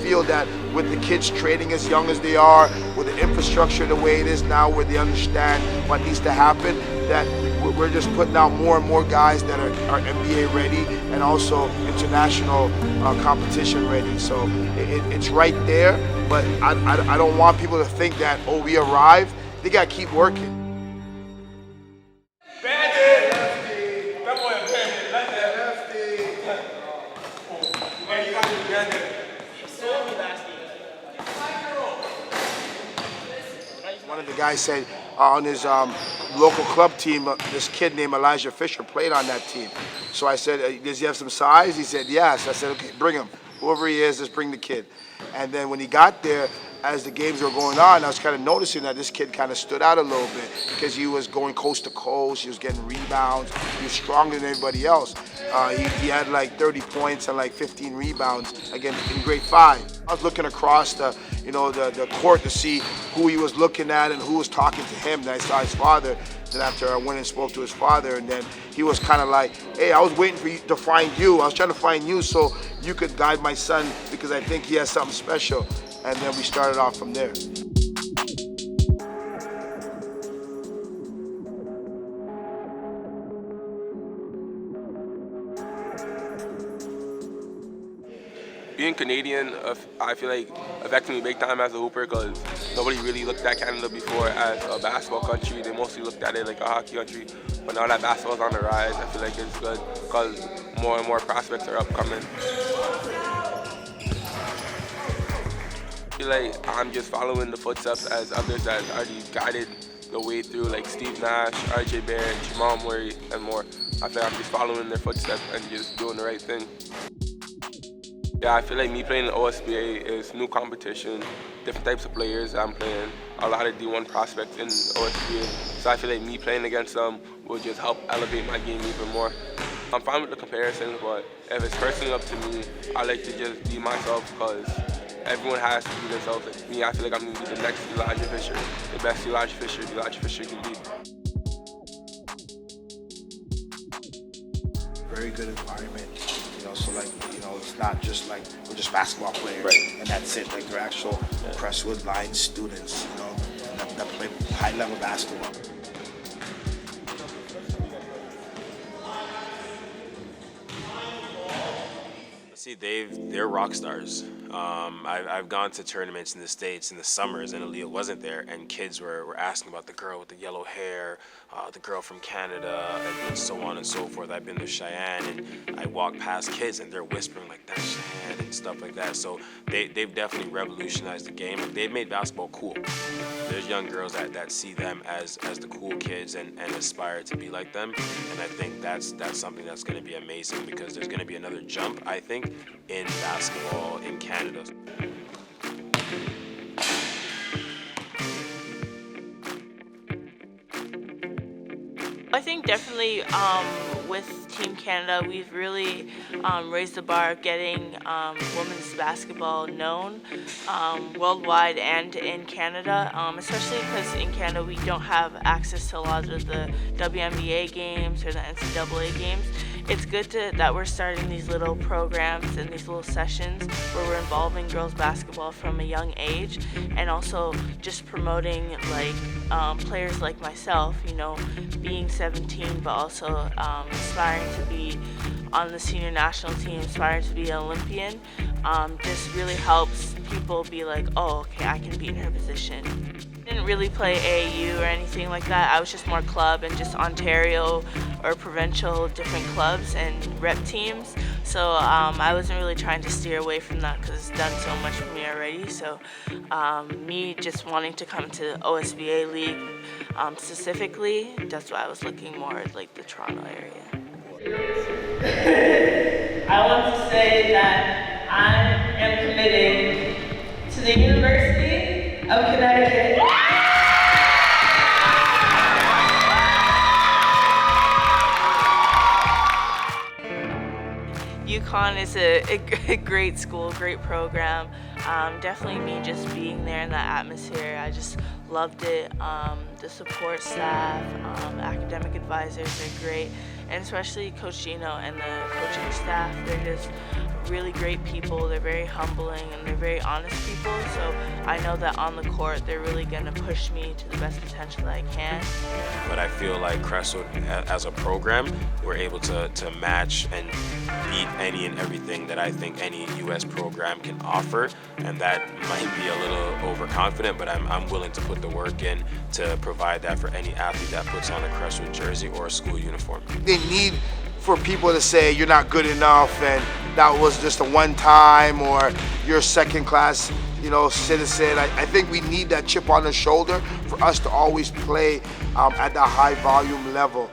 feel that with the kids training as young as they are, with the infrastructure the way it is now, where they understand what needs to happen, that we're just putting out more and more guys that are NBA ready and also international competition ready. So it's right there, but I don't want people to think that, oh, we arrived. They got to keep working. One of the guys said on his local club team, this kid named Elijah Fisher played on that team. So I said, does he have some size? He said, yes. I said, okay, bring him. Whoever he is, just bring the kid. And then when he got there, as the games were going on, I was kind of noticing that this kid kind of stood out a little bit because he was going coast to coast, he was getting rebounds, he was stronger than everybody else. He had like 30 points and like 15 rebounds, again, in grade 5. I was looking across the court to see who he was looking at and who was talking to him. Then I saw his father. Then after I went and spoke to his father, and then he was kind of like, hey, I was waiting for you to find you. I was trying to find you so you could guide my son because I think he has something special. And then we started off from there. Being Canadian, I feel like affected me big time as a hooper because nobody really looked at Canada before as a basketball country. They mostly looked at it like a hockey country. But now that basketball's on the rise, I feel like it's good because more and more prospects are upcoming. I feel like I'm just following the footsteps as others that already guided the way through, like Steve Nash, RJ Barrett, Jamal Murray, and more. I feel like I'm just following their footsteps and just doing the right thing. Yeah, I feel like me playing in the OSBA is new competition, different types of players that I'm playing, a lot of D1 prospects in the OSBA. So I feel like me playing against them will just help elevate my game even more. I'm fine with the comparisons, but if it's personally up to me, I like to just be myself because everyone has to be themselves. Like me, I feel like I'm going to be the next Elijah Fisher, the best Elijah Fisher can be. Very good environment, so like, it's not just like we're just basketball players, right, and that's it. Like they're actual Crestwood line students, that play high-level basketball. See, they're rock stars. I've gone to tournaments in the States in the summers, and Aaliyah wasn't there, and kids were asking about the girl with the yellow hair, the girl from Canada, and so on and so forth. I've been to Cheyenne, and I walk past kids, and they're whispering like, that's Cheyenne, and stuff like that. So they've definitely revolutionized the game. They've made basketball cool. There's young girls that see them as the cool kids and aspire to be like them, and I think that's something that's going to be amazing because there's going to be another jump, I think, in basketball in Canada. I think definitely with Team Canada, we've really raised the bar of getting women's basketball known worldwide and in Canada, especially because in Canada we don't have access to a lot of the WNBA games or the NCAA games. It's good that we're starting these little programs and these little sessions where we're involving girls basketball from a young age, and also just promoting like players like myself, being 17 but also aspiring to be on the senior national team, aspiring to be an Olympian, just really helps people be like, oh, okay, I can be in her position. Didn't really play AAU or anything like that. I was just more club and just Ontario or provincial different clubs and rep teams. So I wasn't really trying to steer away from that because it's done so much for me already. So me just wanting to come to OSBA League specifically, that's why I was looking more at like the Toronto area. I want to say that I am committed to the University of Connecticut. UConn is a great school, great program. Definitely me just being there in that atmosphere, I just loved it. The support staff, academic advisors are great, and especially Coach Gino and the coaching staff, they're just really great people. They're very humbling and they're very honest people. So I know that on the court, they're really going to push me to the best potential that I can. But I feel like Crestwood, as a program, we're able to match and beat any and everything that I think any U.S. program can offer, and that might be a little overconfident, but I'm willing to put the work in to provide that for any athlete that puts on a Crestwood jersey or a school uniform. They need for people to say you're not good enough and that was just a one time, or you're a second class, citizen. I think we need that chip on the shoulder for us to always play at the high volume level.